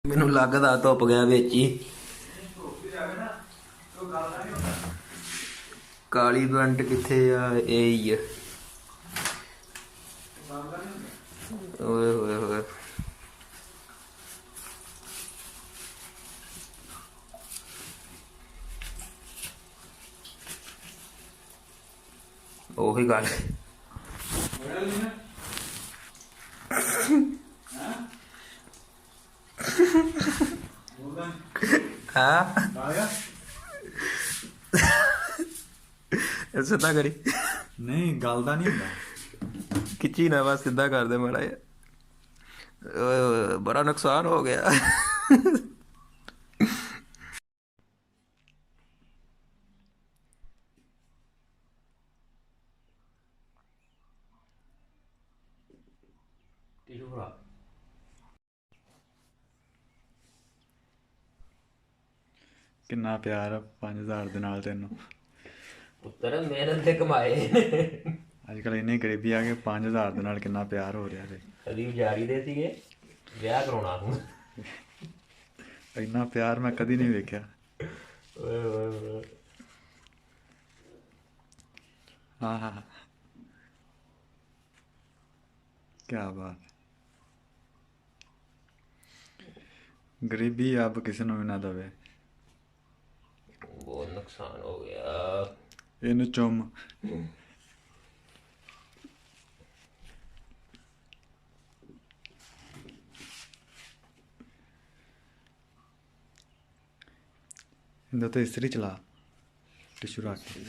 ਮੈਨੂੰ ਲੱਗਦਾ ਧੁੱਪ ਗਿਆ ਵਿੱਚ ਹੀ। ਕਾਲੀ ਬੰਟ ਕਿੱਥੇ ਆ? ਇਹ ਹੀ ਆ। ਓਏ ਹੋਏ ਹੋਏ ਉਹੀ ਗੱਲ। हाँ सीधा करी नहीं गलदा नहीं होंदा खिची ना बस सीधा कर दे माड़ा यार। बड़ा नुकसान हो गया। किन्ना प्यार 5000 ਦੇ ਨਾਲ ਤੈਨੂੰ ਪੁੱਤਰ ਮਿਹਨਤ ਤੇ ਕਮਾਏ। ਅੱਜ ਕੱਲ ਇੰਨੀ ਗਰੀਬੀ ਆ ਕੇ 5000 ਦੇ ਨਾਲ ਕਿੰਨਾ ਪਿਆਰ ਹੋ ਰਿਹਾ ਤੇ ਕਦੀ ਜਾਰੀ ਦੇ ਸੀਗੇ ਵਿਆਹ ਕਰਾਉਣਾ ਤੂੰ। ਇੰਨਾ ਪਿਆਰ ਮੈਂ ਕਦੀ ਨਹੀਂ ਵੇਖਿਆ। ਓਏ ਓਏ ਓਏ ਹਾਂ ਹਾਂ ਕੀ ਬਾਤ। ਗਰੀਬੀ ਆਪ ਕਿਸੇ ਨੂੰ ਵੀ ਨਾ ਦਵੇ। ਬਹੁਤ ਨੁਕਸਾਨ ਹੋ ਗਿਆ। ਇਹਨੂੰ ਚੁੰਮ। ਇਹਦਾ ਤਾਂ ਇਸਤਰੀ ਚਲਾ ਟਿਸ਼ੂ ਰੱਖ ਕੇ।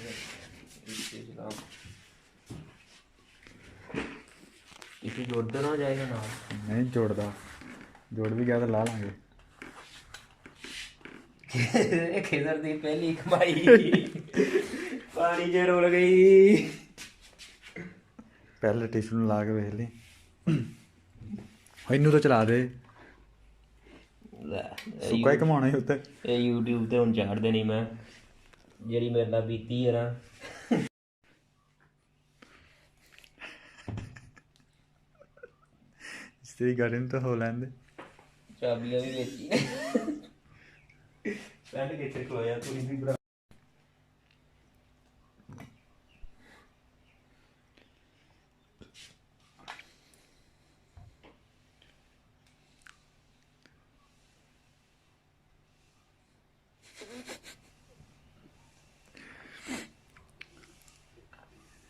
इसे जोड़ते ना जाएगा ना। ਨਹੀਂ ਜੋੜਦਾ, ਜੋੜ ਵੀ ਗਿਆ ਤਾਂ ਲਾ ਲਾਂਗੇ। खिजर दी पहली कमाई पानी च रुल गई। ਪਹਿਲੇ ਟਿਸ਼ੂ ਨੂੰ ਲਾ ਕੇ ਵੇਖ ਲਈ। ਇਹਨੂੰ ਤਾਂ ਚਲਾ ਦੇ, ਸੁੱਕਾ ਹੀ ਕਮਾਉਣਾ ਹੀ ਉੱਤੇ। ਇਹ YouTube ਤੇ ਹੁਣ ਚਾੜ ਦੇਣੀ ਮੈਂ ਜਿਹੜੀ ਮੇਰੇ ਨਾਲ ਬੀਤੀ ਹੈ ਨਾ। ਇਸਤਰੀ ਗਾਰਡਨ ਤਾਂ ਹੋ ਲੈਂਦੇ। ਚਾਬੀਆਂ ਵੀ ਵਿੱਚ ਹੀ ਨੇ। ਪੈਂਟ ਕਿੱਥੇ ਖਲੋਇਆ ਤੂੰ ਵੀ ਭਰਾ।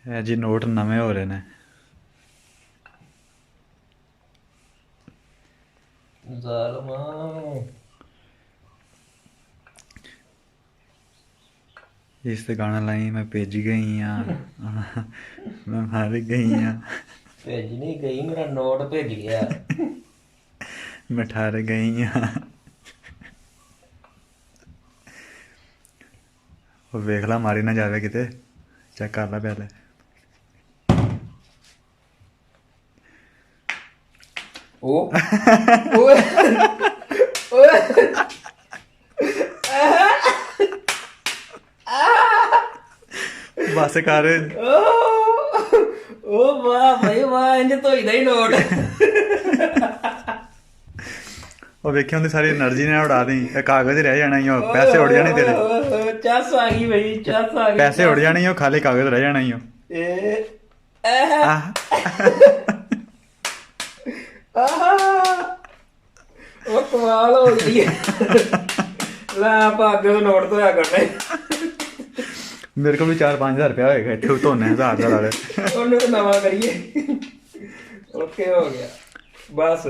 ਇਹ ਜੀ ਨੋਟ ਨਵੇਂ ਹੋ ਰਹੇ ਨੇ। ਜ਼ਾਲਮਾ ਇਸ ਤੇ ਗਾਣਾ ਲਾਈ ਮੈਂ ਭੇਜ ਗਈ ਆ, ਮੈਂ ਹਾਰ ਗਈ ਆ, ਭੇਜ ਨਹੀਂ ਗਈ ਮੇਰਾ ਨੋਟ ਭੇਜ ਗਿਆ। ਮੈਂ ਠਾਰ ਗਈ ਆ। ਉਹ ਵੇਖ ਲਾ ਮਾਰੀ ਨਾ ਜਾਵੇ ਕਿਤੇ, ਚੈੱਕ ਕਰ ਲੈ ਪਹਿਲੇ। ਉਹ ਓਏ ਓਏ ਬਸ ਕਰ। ਉਹ ਵਾਹ ਭਾਈ ਵਾਹ, ਇੰਜ ਧੋਈਦਾ ਹੀ ਨੋਟ। ਉਹ ਵੇਖਿਆ ਉਹਦੀ ਸਾਰੀ એનર્ਜੀ ਨੇ ਉਡਾ ਦੇਈ। ਇਹ ਕਾਗਜ਼ ਰਹਿ ਜਾਣਾ ਹੀ, ਉਹ ਪੈਸੇ ਉੜ ਜਾਣੇ ਤੇਰੇ। ਚੱਸ ਆ ਗਈ ਬਈ, ਚੱਸ ਆ ਗਈ। ਪੈਸੇ ਉੜ ਜਾਣੇ, ਉਹ ਖਾਲੀ ਕਾਗਜ਼ ਰਹਿ ਜਾਣਾ ਹੀ। ਉਹ ਕਮਾਲ ਹੋ ਗਈ। ਲੈ ਭਾਗ ਨੋਟ ਧੋਇਆ ਕਰਨੇ। ਮੇਰੇ ਕੋਲ ਵੀ 4-5000 ਰੁਪਇਆ ਹੋਏਗਾ ਇੱਥੇ, ਧੋਨੇ 1000 ਦਾ ਲਾ। ਉਹਨੂੰ ਨਵਾਂ ਕਰੀਏ। ਓਕੇ ਹੋ ਗਿਆ ਬਸ।